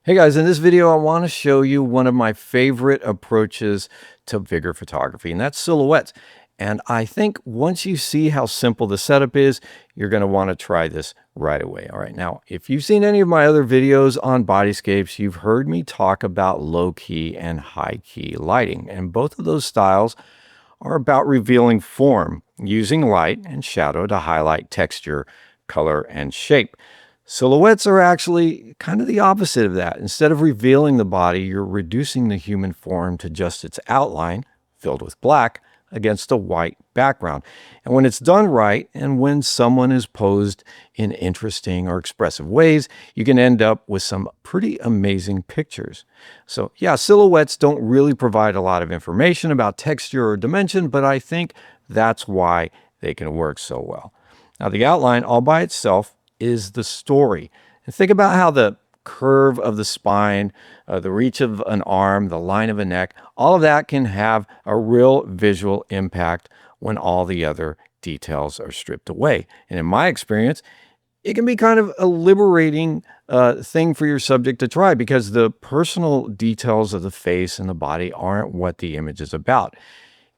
Hey guys, in this video, I want to show you one of my favorite approaches to figure photography, and that's silhouettes. And I think once you see how simple the setup is, you're going to want to try this right away. All right. Now, if you've seen any of my other videos on bodyscapes, you've heard me talk about low key and high key lighting. And both of those styles are about revealing form using light and shadow to highlight texture, color, and shape. Silhouettes are actually kind of the opposite of that. Instead of revealing the body, you're reducing the human form to just its outline, filled with black, against a white background. And when it's done right, and when someone is posed in interesting or expressive ways, you can end up with some pretty amazing pictures. So yeah, silhouettes don't really provide a lot of information about texture or dimension, but I think that's why they can work so well. Now, the outline all by itself is the story. And think about how the curve of the spine, the reach of an arm, the line of a neck, all of that can have a real visual impact when all the other details are stripped away. And in my experience, it can be kind of a liberating thing for your subject to try, because the personal details of the face and the body aren't what the image is about.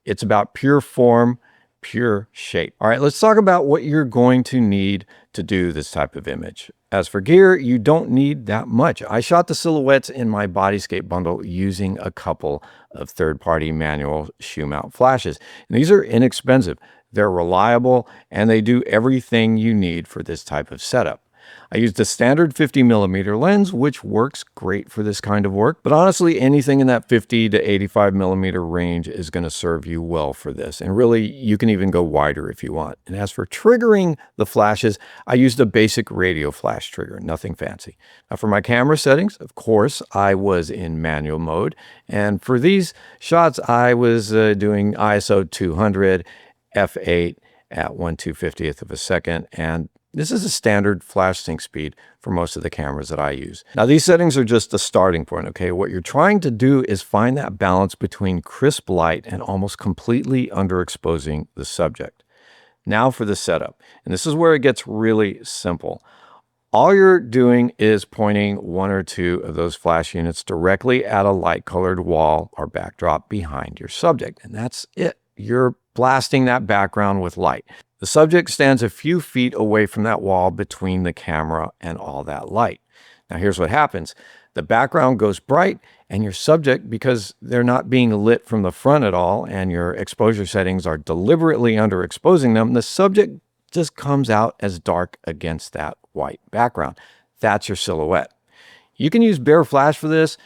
It's about pure form, pure shape. All right, let's talk about what you're going to need to do this type of image. As for gear, you don't need that much. I shot the silhouettes in my Bodyscape bundle using a couple of third-party manual shoe mount flashes. And these are inexpensive, they're reliable, and they do everything you need for this type of setup. I used a standard 50mm lens, which works great for this kind of work, but honestly, anything in that 50 to 85mm range is going to serve you well for this. And really, you can even go wider if you want. And as for triggering the flashes, I used a basic radio flash trigger, nothing fancy. Now, for my camera settings, of course, I was in manual mode. And for these shots, I was doing ISO 200, f8 at 1/250th of a second, and this is a standard flash sync speed for most of the cameras that I use. Now, these settings are just the starting point, okay? What you're trying to do is find that balance between crisp light and almost completely underexposing the subject. Now for the setup, and this is where it gets really simple. All you're doing is pointing one or two of those flash units directly at a light-colored wall or backdrop behind your subject, and that's it. You're blasting that background with light. The subject stands a few feet away from that wall between the camera and all that light. Now, here's what happens. The background goes bright, and your subject, because they're not being lit from the front at all, and your exposure settings are deliberately underexposing them, the subject just comes out as dark against that white background. That's your silhouette. You can use bare flash for this.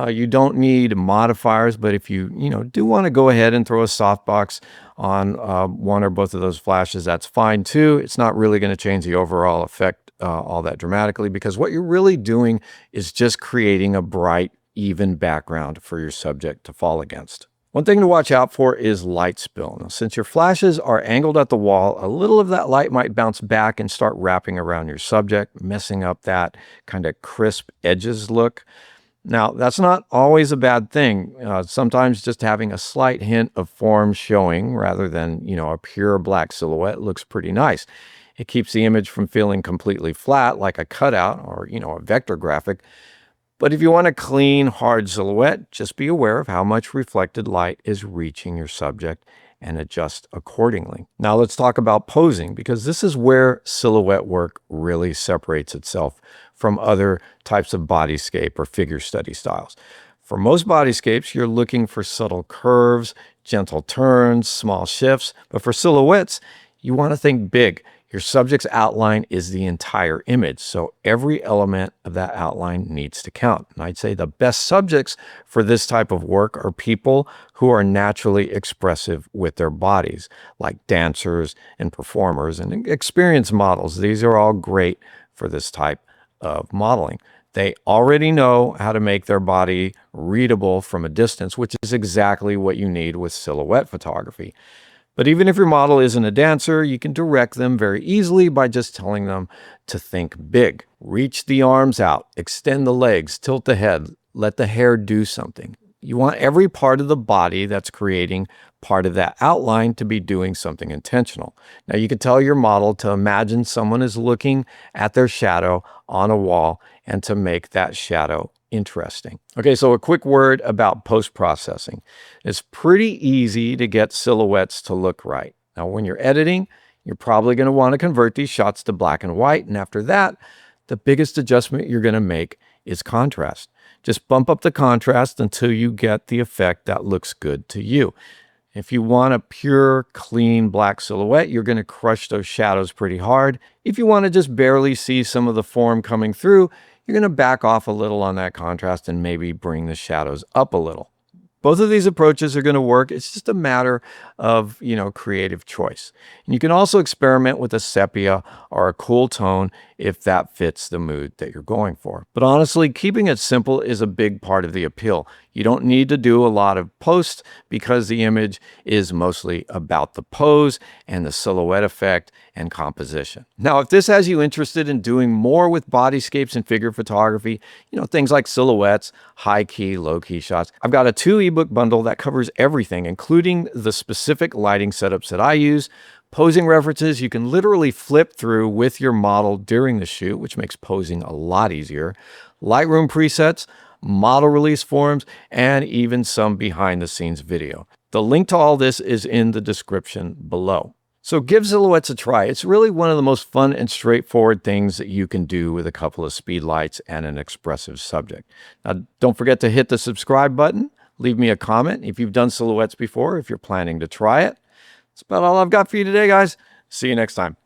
You don't need modifiers, but if you do want to go ahead and throw a softbox on one or both of those flashes, that's fine too. It's not really going to change the overall effect all that dramatically, because what you're really doing is just creating a bright, even background for your subject to fall against. One thing to watch out for is light spill. Now, since your flashes are angled at the wall, a little of that light might bounce back and start wrapping around your subject, messing up that kind of crisp edges look. Now, that's not always a bad thing. Sometimes just having a slight hint of form showing rather than, a pure black silhouette looks pretty nice. It keeps the image from feeling completely flat like a cutout or, a vector graphic. But if you want a clean, hard silhouette, just be aware of how much reflected light is reaching your subject and adjust accordingly. Now let's talk about posing, because this is where silhouette work really separates itself from other types of bodyscape or figure study styles. For most bodyscapes, you're looking for subtle curves, gentle turns, small shifts, but for silhouettes, you want to think big. Your subject's outline is the entire image, so every element of that outline needs to count. And I'd say the best subjects for this type of work are people who are naturally expressive with their bodies, like dancers and performers and experienced models. These are all great for this type of modeling. They already know how to make their body readable from a distance, which is exactly what you need with silhouette photography. But even if your model isn't a dancer, you can direct them very easily by just telling them to think big. Reach the arms out, extend the legs, tilt the head, let the hair do something. You want every part of the body that's creating part of that outline to be doing something intentional. Now, you could tell your model to imagine someone is looking at their shadow on a wall and to make that shadow interesting. Okay, so a quick word about post-processing. It's pretty easy to get silhouettes to look right. Now, when you're editing, you're probably going to want to convert these shots to black and white. And after that, the biggest adjustment you're going to make is contrast. Just bump up the contrast until you get the effect that looks good to you. If you want a pure, clean black silhouette, you're going to crush those shadows pretty hard. If you want to just barely see some of the form coming through, you're going to back off a little on that contrast and maybe bring the shadows up a little. Both of these approaches are going to work. It's just a matter of, creative choice. And you can also experiment with a sepia or a cool tone if that fits the mood that you're going for. But honestly, keeping it simple is a big part of the appeal. You don't need to do a lot of post because the image is mostly about the pose and the silhouette effect and composition. Now, if this has you interested in doing more with bodyscapes and figure photography, things like silhouettes, high key, low key shots, I've got a 2 ebook bundle that covers everything, including the specific lighting setups that I use, posing references you can literally flip through with your model during the shoot, which makes posing a lot easier, Lightroom presets, model release forms, and even some behind the scenes video. The link to all this is in the description below. So give silhouettes a try. It's really one of the most fun and straightforward things that you can do with a couple of speed lights and an expressive subject. Now, don't forget to hit the subscribe button. Leave me a comment if you've done silhouettes before, if you're planning to try it. That's about all I've got for you today, guys. See you next time.